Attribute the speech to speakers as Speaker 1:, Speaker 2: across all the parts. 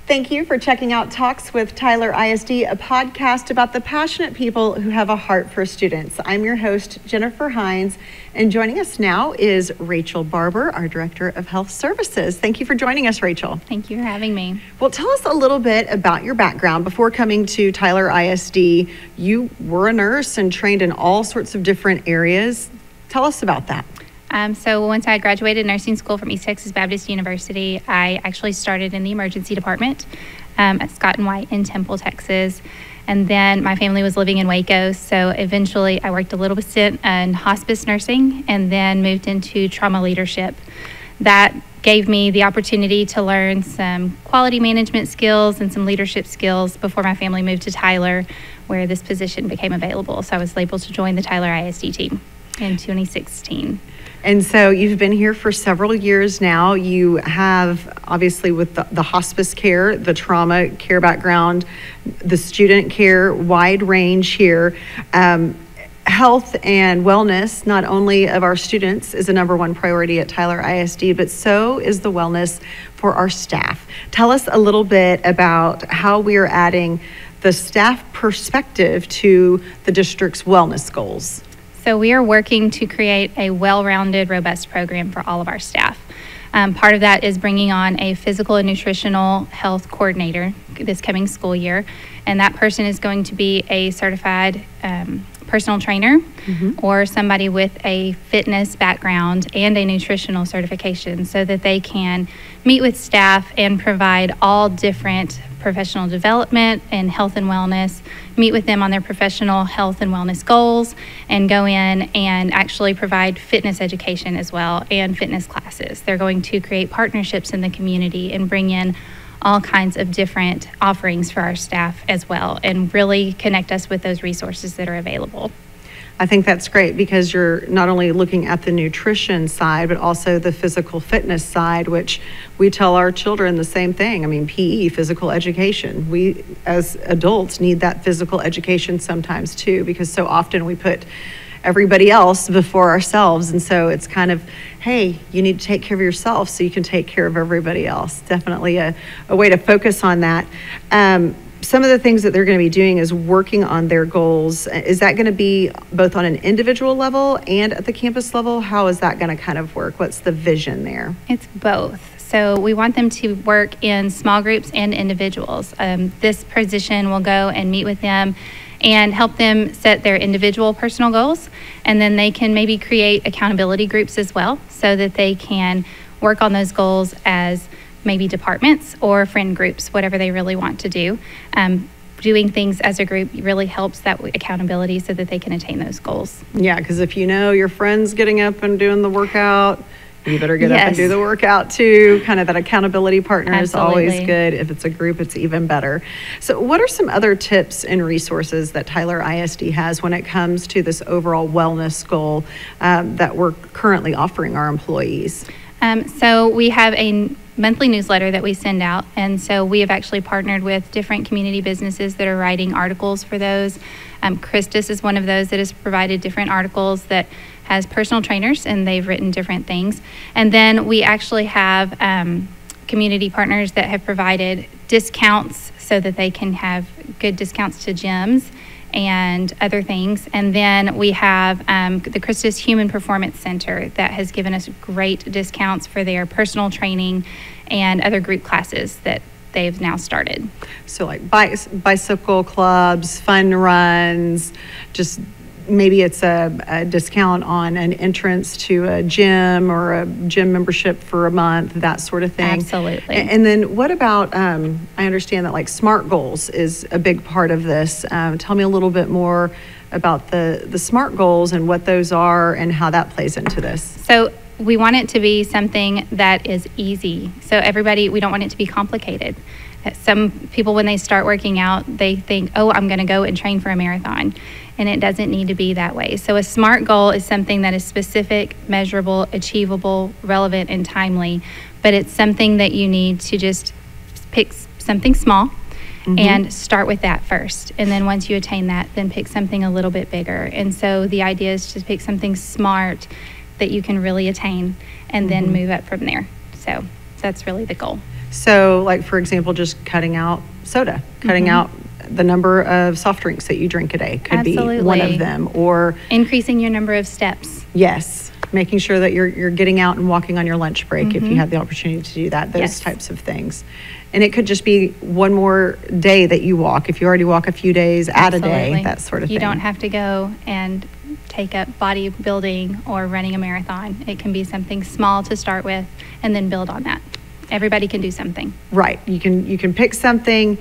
Speaker 1: Thank you for checking out Talks with Tyler ISD, a podcast about the passionate people who have a heart for students. I'm your host, Jennifer Hines, and joining us now is Rachel Barber, our Director of Health Services. Thank you for joining us, Rachel.
Speaker 2: Thank you for having me.
Speaker 1: Well, tell us a little bit about your background. Before coming to Tyler ISD, you were a nurse and trained in all sorts of different areas. Tell us about that.
Speaker 2: So once I graduated nursing school from East Texas Baptist University, I actually started in the emergency department at Scott and White in Temple, Texas. And then my family was living in Waco, so eventually I worked a little bit in hospice nursing and then moved into trauma leadership. That gave me the opportunity to learn some quality management skills and some leadership skills before my family moved to Tyler, where this position became available. So I was able to join the Tyler ISD team in 2016.
Speaker 1: And so you've been here for several years now. You have, obviously, with the hospice care, the trauma care background, the student care, wide range here. Health and wellness, not only of our students, is a number one priority at Tyler ISD, but so is the wellness for our staff. Tell us a little bit about how we are adding the staff perspective to the district's wellness goals.
Speaker 2: So we are working to create a well-rounded, robust program for all of our staff. Part of that is bringing on a physical and nutritional health coordinator this coming school year, and that person is going to be a certified personal trainer or somebody with a fitness background and a nutritional certification so that they can meet with staff and provide all different professional development and health and wellness, meet with them on their professional health and wellness goals, and go in and actually provide fitness education as well and fitness classes. They're going to create partnerships in the community and bring in all kinds of different offerings for our staff as well and really connect us with those resources that are available.
Speaker 1: I think that's great because you're not only looking at the nutrition side, but also the physical fitness side, which we tell our children the same thing. I mean, PE, physical education. We, as adults, need that physical education sometimes too, because so often we put everybody else before ourselves. And so it's kind of, hey, you need to take care of yourself so you can take care of everybody else. Definitely a way to focus on that. Some of the things that they're going to be doing is working on their goals. Is that going to be both on an individual level and at the campus level? How is that going to kind of work? What's the vision there?
Speaker 2: It's both. So we want them to work in small groups and individuals. This position will go and meet with them and help them set their individual personal goals, and then they can maybe create accountability groups as well so that they can work on those goals as maybe departments or friend groups, whatever they really want to do. Doing things as a group really helps that accountability so that they can attain those goals.
Speaker 1: Yeah, because if you know your friend's getting up and doing the workout, you better get up and do the workout too. Kind of that accountability partner is always good. If it's a group, it's even better. So what are some other tips and resources that Tyler ISD has when it comes to this overall wellness goal that we're currently offering our employees?
Speaker 2: So we have a monthly newsletter that we send out, and so we have actually partnered with different community businesses that are writing articles for those. Christus is one of those that has provided different articles that has personal trainers, and they've written different things. And then we actually have community partners that have provided discounts so that they can have good discounts to gyms and other things. And then we have the Christus Human Performance Center that has given us great discounts for their personal training and other group classes that they've now started.
Speaker 1: So like bicycle clubs, fun runs, just maybe it's a discount on an entrance to a gym or a gym membership for a month, that sort of thing.
Speaker 2: Absolutely.
Speaker 1: And then what about, I understand that like SMART goals is a big part of this. Tell me a little bit more about the SMART goals and what those are and how that plays into this.
Speaker 2: So we want it to be something that is easy. So we don't want it to be complicated. Some people, when they start working out, they think, oh, I'm going to go and train for a marathon. And it doesn't need to be that way. So a SMART goal is something that is specific, measurable, achievable, relevant, and timely. But it's something that you need to just pick something small and start with that first. And then once you attain that, then pick something a little bit bigger. And so the idea is to pick something smart that you can really attain and then move up from there. So that's really the goal.
Speaker 1: So like, for example, just cutting out soda, cutting out the number of soft drinks that you drink a day could be one of them, or
Speaker 2: increasing your number of steps.
Speaker 1: Yes, making sure that you're getting out and walking on your lunch break if you have the opportunity to do that, those types of things. And it could just be one more day that you walk. If you already walk a few days, add a day, that sort of thing.
Speaker 2: You don't have to go and take up bodybuilding or running a marathon. It can be something small to start with and then build on that. Everybody can do something. Right.
Speaker 1: You can pick something.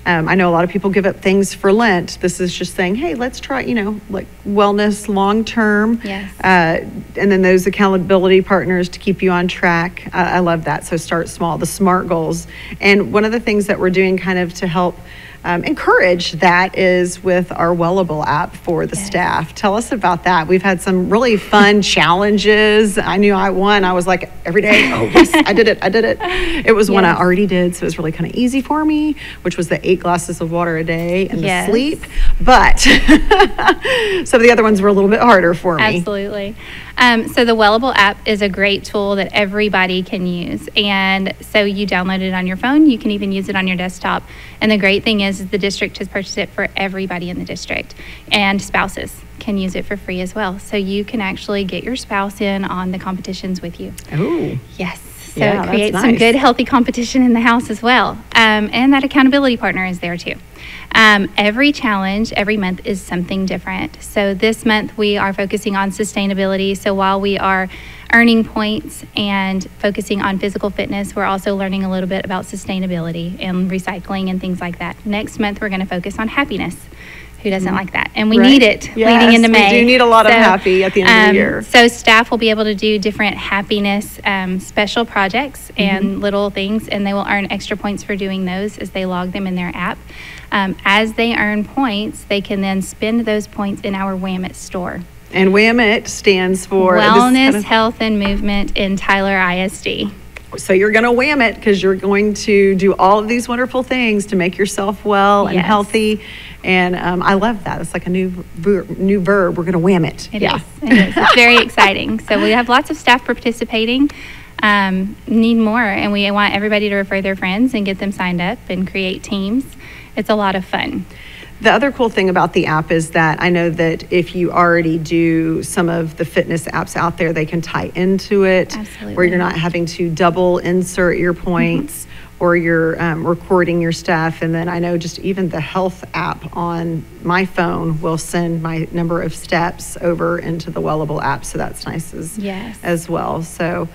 Speaker 1: I know a lot of people give up things for Lent. This is just saying, hey, let's try, like wellness long term.
Speaker 2: Yes.
Speaker 1: And then those accountability partners to keep you on track. I love that. So start small, the SMART goals. And one of the things that we're doing kind of to help encourage that is with our Wellable app for the staff. Tell us about that. We've had some really fun challenges. I knew I won. I was like, every day, oh yes, I did it. It was one I already did, so it was really kind of easy for me, which was the 8 glasses of water a day and the sleep. But some of the other ones were a little bit harder for me.
Speaker 2: Absolutely. So the Wellable app is a great tool that everybody can use. And so you download it on your phone. You can even use it on your desktop. And the great thing is the district has purchased it for everybody in the district. And spouses can use it for free as well. So you can actually get your spouse in on the competitions with you.
Speaker 1: Oh.
Speaker 2: Yes. So it creates some good, healthy competition in the house as well. And that accountability partner is there too. Every challenge, every month is something different. So this month we are focusing on sustainability. So while we are earning points and focusing on physical fitness, we're also learning a little bit about sustainability and recycling and things like that. Next month we're going to focus on happiness. Who doesn't like that? And we need it leading into May.
Speaker 1: We do need a lot of happy at the end of the year.
Speaker 2: So staff will be able to do different happiness special projects and little things, and they will earn extra points for doing those as they log them in their app. As they earn points, they can then spend those points in our WHAMIT store.
Speaker 1: And WHAMIT stands for
Speaker 2: Wellness, Health, and Movement in Tyler ISD.
Speaker 1: So you're going to wham it because you're going to do all of these wonderful things to make yourself well and healthy. And I love that. It's like a new verb. We're going to wham it.
Speaker 2: It is. It's very exciting. So we have lots of staff participating. Need more, and we want everybody to refer their friends and get them signed up and create teams. It's a lot of fun.
Speaker 1: The other cool thing about the app is that I know that if you already do some of the fitness apps out there, they can tie into it.
Speaker 2: Absolutely.
Speaker 1: Where you're not having to double insert your points or you're recording your stuff. And then I know just even the health app on my phone will send my number of steps over into the Wellable app. So that's nice as well. So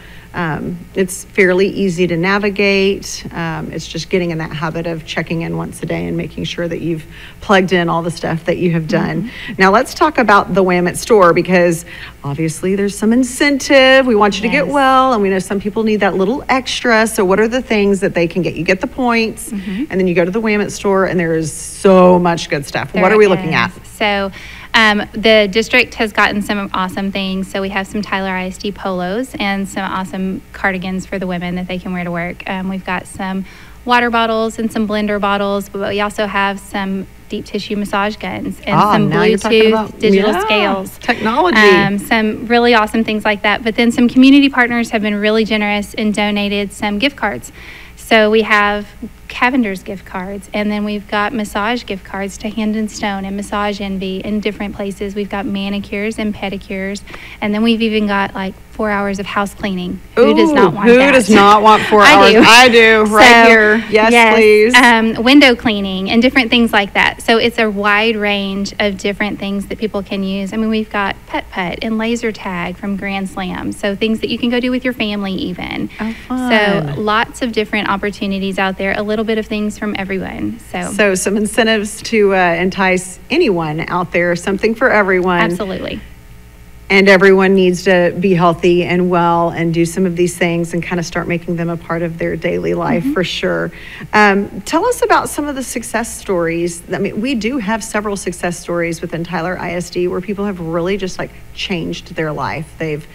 Speaker 1: it's fairly easy to navigate. It's just getting in that habit of checking in once a day and making sure that you've plugged in all the stuff that you have done. Now let's talk about the WHAMIT store, because obviously there's some incentive. We want you to get well, and we know some people need that little extra. So what are the things that they can get? You get the points, and then you go to the WHAMIT store, and there is so much good stuff. What are we looking at?
Speaker 2: So the district has gotten some awesome things. So we have some Tyler ISD polos and some awesome cardigans for the women that they can wear to work. We've got some water bottles and some blender bottles, but we also have some deep tissue massage guns and some Bluetooth digital scales.
Speaker 1: Technology.
Speaker 2: Some really awesome things like that. But then some community partners have been really generous and donated some gift cards. So we have Cavender's gift cards, and then we've got massage gift cards to Hand and Stone and Massage Envy in different places. We've got manicures and pedicures, and then we've even got like 4 hours of house cleaning. Who does not want that?
Speaker 1: Who does not want 4 hours? I do, right here. Yes, please.
Speaker 2: Window cleaning and different things like that. So it's a wide range of different things that people can use. I mean, we've got putt-putt and laser tag from Grand Slam. So things that you can go do with your family even.
Speaker 1: Oh, fun.
Speaker 2: So lots of different opportunities out there, a little bit of things from everyone.
Speaker 1: So some incentives to entice anyone out there, something for everyone.
Speaker 2: Absolutely.
Speaker 1: And everyone needs to be healthy and well and do some of these things and kind of start making them a part of their daily life for sure. Tell us about some of the success stories. I mean, we do have several success stories within Tyler ISD where people have really just like changed their life. They've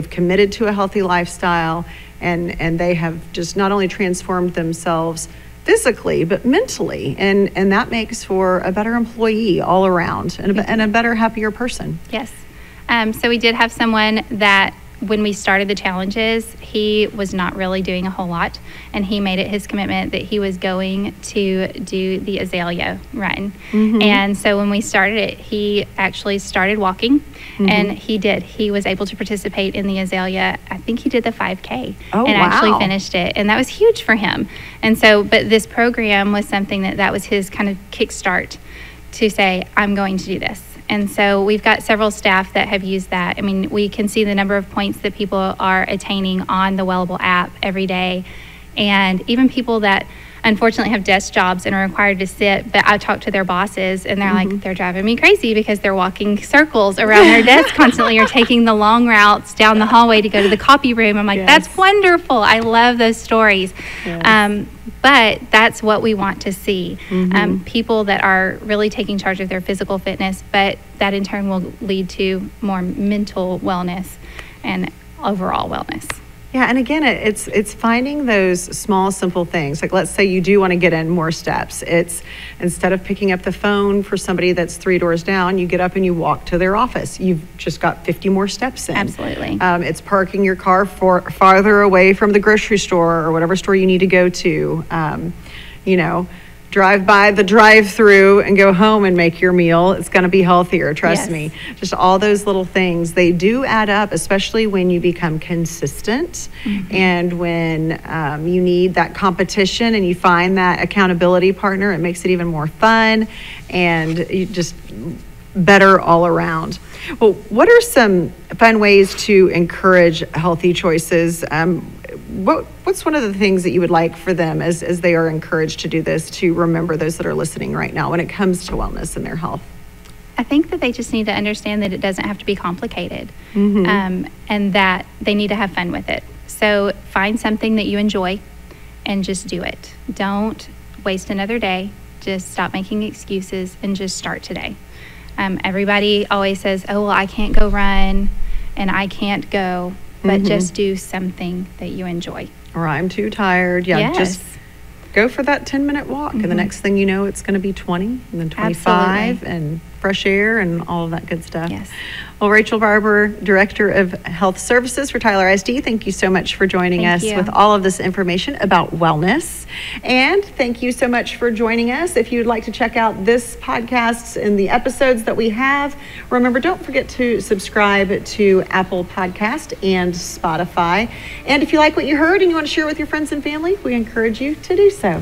Speaker 1: committed to a healthy lifestyle, and they have just not only transformed themselves physically but mentally, and that makes for a better employee all around and a better, happier person.
Speaker 2: Yes. So we did have someone that when we started the challenges, he was not really doing a whole lot, and he made it his commitment that he was going to do the azalea run. And so when we started it, he actually started walking, and he was able to participate in the azalea. I think he did the 5K actually finished it, and that was huge for him. And so, but this program was something that was his kind of kickstart to say, I'm going to do this. And so we've got several staff that have used that. I mean, we can see the number of points that people are attaining on the Wellable app every day. And even people that unfortunately have desk jobs and are required to sit, but I talk to their bosses and they're like, they're driving me crazy because they're walking circles around their desk constantly, or taking the long routes down the hallway to go to the copy room. I'm like, that's wonderful. I love those stories. But that's what we want to see. People that are really taking charge of their physical fitness, but that in turn will lead to more mental wellness and overall wellness.
Speaker 1: Yeah, and again, it's finding those small, simple things. Like, let's say you do want to get in more steps. It's instead of picking up the phone for somebody that's 3 doors down, you get up and you walk to their office. You've just got 50 more steps in.
Speaker 2: Absolutely.
Speaker 1: It's parking your car farther away from the grocery store or whatever store you need to go to. Drive by the drive-through and go home and make your meal. It's going to be healthier, trust me. Just all those little things, they do add up, especially when you become consistent and when you need that competition and you find that accountability partner. It makes it even more fun and you just better all around. Well, what are some fun ways to encourage healthy choices? What's one of the things that you would like for them as they are encouraged to do this, to remember, those that are listening right now, when it comes to wellness and their health?
Speaker 2: I think that they just need to understand that it doesn't have to be complicated, and that they need to have fun with it. So find something that you enjoy and just do it. Don't waste another day. Just stop making excuses and just start today. Everybody always says, oh, well, I can't go run and I can't go, but just do something that you enjoy. Or
Speaker 1: I'm too tired. Just go for that 10-minute walk. And the next thing you know, it's going to be 20 and then 25 and fresh air and all of that good stuff. Well, Rachel Barber, Director of Health Services for Tyler ISD, thank you so much for joining us with all of this information about wellness. And thank you so much for joining us. If you'd like to check out this podcast and the episodes that we have, remember, don't forget to subscribe to Apple Podcast and Spotify. And if you like what you heard and you want to share with your friends and family, we encourage you to do so.